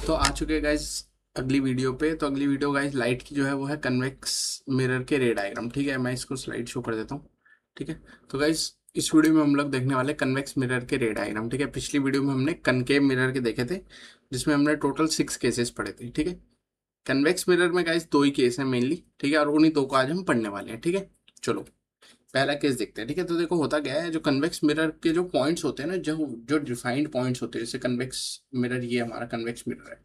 तो आ चुके हैं गाइस अगली वीडियो पे। तो अगली वीडियो गाइस लाइट की जो है वो है कन्वेक्स मिरर के रे डायग्राम। ठीक है, मैं इसको स्लाइड शो कर देता हूँ। ठीक है, तो गाइस इस वीडियो में हम लोग देखने वाले कन्वेक्स मिरर के रे डायग्राम। ठीक है, पिछली वीडियो में हमने कनकेव मिरर के देखे थे जिसमें हमने टोटल 6 केसेस पढ़े थे। ठीक है, कन्वेक्स मिरर में गाइस 2 ही केस हैं मेनली। ठीक है, और उन्हीं 2 को आज हम पढ़ने वाले हैं। ठीक है, चलो पहला केस देखते हैं। ठीक है, तो देखो होता क्या है, जो कन्वेक्स मिरर के जो पॉइंट्स होते हैं ना, जो जो डिफाइंड पॉइंट्स होते हैं, जैसे कन्वेक्स मिरर, ये हमारा कन्वेक्स मिरर है।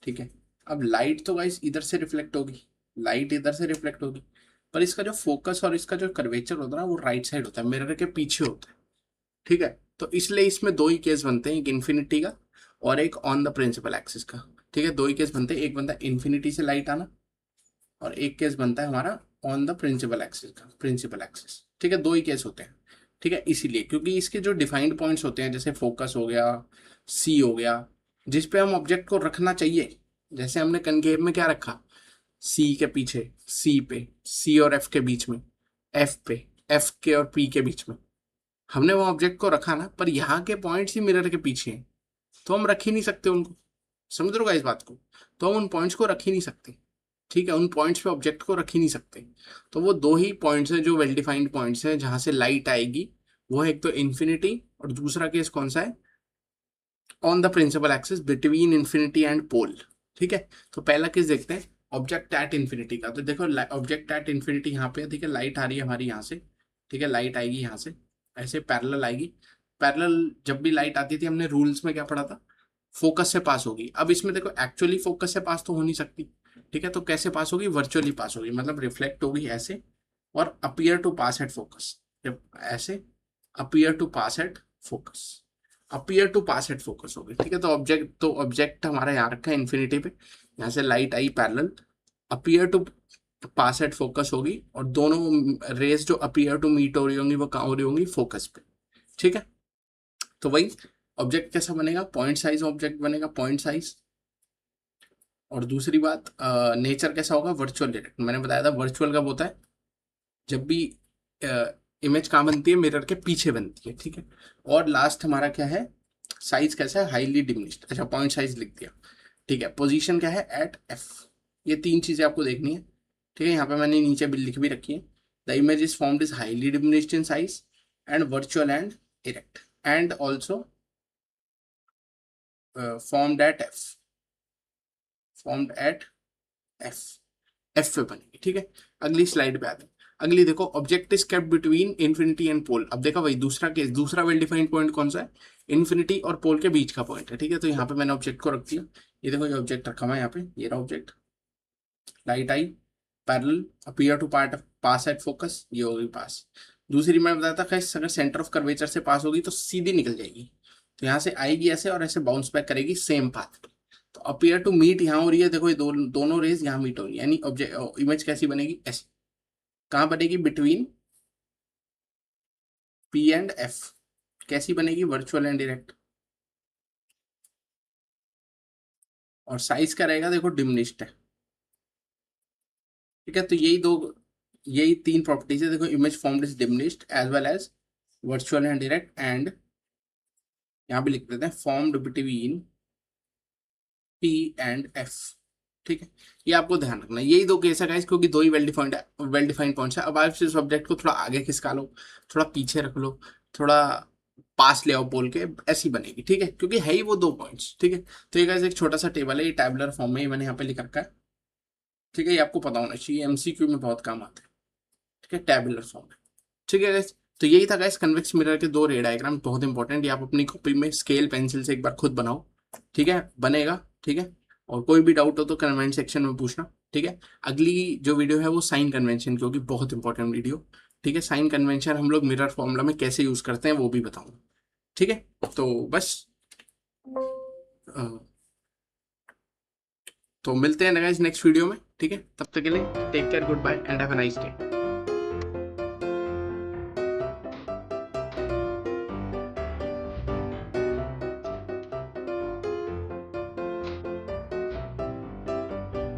ठीक है, अब लाइट तो गाइस इधर से रिफ्लेक्ट होगी, लाइट इधर से रिफ्लेक्ट होगी, पर इसका जो फोकस और इसका जो कर्वेचर होता है ना, वो राइट साइड होता है, मिरर के पीछे होता है। ठीक है, तो इसलिए इसमें 2 ही केस बनते हैं, एक इन्फिनिटी का और एक ऑन द प्रिंसिपल एक्सिस का। ठीक है, 2 ही केस बनते हैं, एक बनता है इन्फिनिटी से लाइट आना और एक केस बनता है हमारा ऑन द प्रिंसिपल एक्सिस का, प्रिंसिपल एक्सिस। ठीक है, 2 ही केस होते हैं। ठीक है, इसीलिए क्योंकि इसके जो डिफाइंड पॉइंट्स होते हैं, जैसे फोकस हो गया, सी हो गया, जिस पे हम ऑब्जेक्ट को रखना चाहिए, जैसे हमने कनकेव में क्या रखा, सी के पीछे, सी पे, सी और एफ के बीच में, एफ पे, एफ के और पी के बीच में हमने वो ऑब्जेक्ट को रखा ना, पर यहाँ के पॉइंट्स ही मिरर के पीछे हैं, तो हम रख ही नहीं सकते उनको। समझ रहे हो इस बात को? तो हम उन पॉइंट्स को रख ही नहीं सकते। ठीक है, उन पॉइंट्स पे ऑब्जेक्ट को रख ही नहीं सकते। तो वो 2 ही पॉइंट्स हैं जो वेल डिफाइंड पॉइंट्स हैं जहां से लाइट आएगी। वो है एक तो इन्फिनिटी, और दूसरा केस कौन सा है, on the principal axis between infinity and pole. ठीक है, तो पहला केस देखते हैं ऑब्जेक्ट एट इन्फिनिटी का। तो देखो ऑब्जेक्ट एट इन्फिनिटी यहाँ पे है। ठीक है, लाइट आ रही है हमारी यहाँ से। ठीक है, लाइट आएगी यहाँ से, ऐसे पैरेलल आएगी। पैरेलल जब भी लाइट आती थी हमने रूल्स में क्या पढ़ा था, फोकस से पास होगी। अब इसमें देखो एक्चुअली फोकस से पास तो हो नहीं सकती। ठीक है, तो कैसे पास होगी, वर्चुअली पास होगी, मतलब रिफ्लेक्ट होगी ऐसे और appear to pass at focus, ऐसे appear to pass at focus, appear to pass at focus होगी। ठीक है, तो ऑब्जेक्ट हमारा यहाँ रखा है इन्फिनिटी पे, यहाँ से लाइट आई parallel, appear to pass at focus होगी, और दोनों रेस जो अपीयर टू मीट हो रही होंगी वो कहाँ हो रही होंगी, फोकस पे। ठीक है, तो वही ऑब्जेक्ट कैसा बनेगा, पॉइंट साइज ऑब्जेक्ट बनेगा, पॉइंट साइज। और दूसरी बात, नेचर कैसा होगा, वर्चुअल डायरेक्ट। मैंने बताया था वर्चुअल कब होता है, जब भी इमेज कहाँ बनती है, मिरर के पीछे बनती है। ठीक है, और लास्ट हमारा क्या है, साइज कैसा है, हाईली डिमिनिश्ड। अच्छा, पॉइंट साइज लिख दिया। ठीक है, पोजीशन क्या है, एट एफ। ये 3 चीजें आपको देखनी है। ठीक है, यहाँ पे मैंने नीचे बिल लिख भी रखी है। The image is formed is highly diminished in size and virtual and erect and also formed at F, formed at F, F पे बनेगी। ठीक है, अगली स्लाइड पे आते हैं। अगली देखो, object is kept between infinity and pole. अब देखा वही दूसरा केस, दूसरा वेल डिफाइंड पॉइंट कौन सा है, इन्फिनिटी और पोल के बीच का पॉइंट है। ठीक है, तो यहाँ पे मैंने ऑब्जेक्ट को रख दिया। ये देखो, ये ऑब्जेक्ट रखा हुआ है यहाँ पे, ये रहा ऑब्जेक्ट, लाइट आई parallel, appear to part pass at focus, ये होगी पास। दूसरी मैं बताया था कैसे, अगर सेंटर ऑफ कर्वेचर से पास होगी तो सीधी निकल जाएगी, तो यहाँ से आएगी ऐसे और ऐसे बाउंस बैक करेगी सेम पाथ पे। तो अपीयर टू मीट यहाँ हो रही है, देखो ये दोनों रेज यहाँ मीट हो रही है, यानी ऑब्जेक्ट इमेज कैसी बनेगी, ऐसी। कहाँ बनेगी, बिटवीन पी एंड एफ। कैसी बनेगी, वर्चुअल एंड डायरेक्ट। और साइज का रहेगा, देखो डिमिनिश्ड है। ठीक है, तो यही 3 प्रॉपर्टीज है। देखो, image formed is diminished as well as virtual and direct, and यहाँ भी लिख देते हैं formed between P and F. ठीक है, ये आपको ध्यान रखना है, यही 2 केस है गाइस, क्योंकि 2 ही वेल डिफाइंड पॉइंट्स है। अब आप इस ऑब्जेक्ट को थोड़ा आगे खिसका लो, थोड़ा पीछे रख लो, थोड़ा पास ले आओ बोल के, ऐसी बनेगी। ठीक है, क्योंकि है ही वो 2 पॉइंट्स। ठीक है, तो ये गाइस एक छोटा सा टेबल है, ये टैबुलर फॉर्म में ही मैंने यहाँ पे लिख रखा है। ठीक है, ये आपको पता होना चाहिए, एमसीक्यू में बहुत काम आता है। ठीक है, टैबुलर फॉर्म है। ठीक है गाइस, तो यही था गाइस कन्वेक्स मिरर के 2 रे डायग्राम, बहुत इंपॉर्टेंट। ये आप अपनी कॉपी में स्केल पेंसिल से एक बार खुद बनाओ। ठीक है, बनेगा। ठीक है, और कोई भी डाउट हो तो कमेंट सेक्शन में पूछना। ठीक है, अगली जो वीडियो है वो साइन कन्वेंशन की होगी, बहुत इंपॉर्टेंट वीडियो। ठीक है, साइन कन्वेंशन हम लोग मिरर फॉर्मूला में कैसे यूज करते हैं वो भी बताऊंगा। ठीक है, तो बस अ, तो मिलते हैं गाइस नेक्स्ट वीडियो में। ठीक है, तब तक के लिए take care, good bye and have a nice day.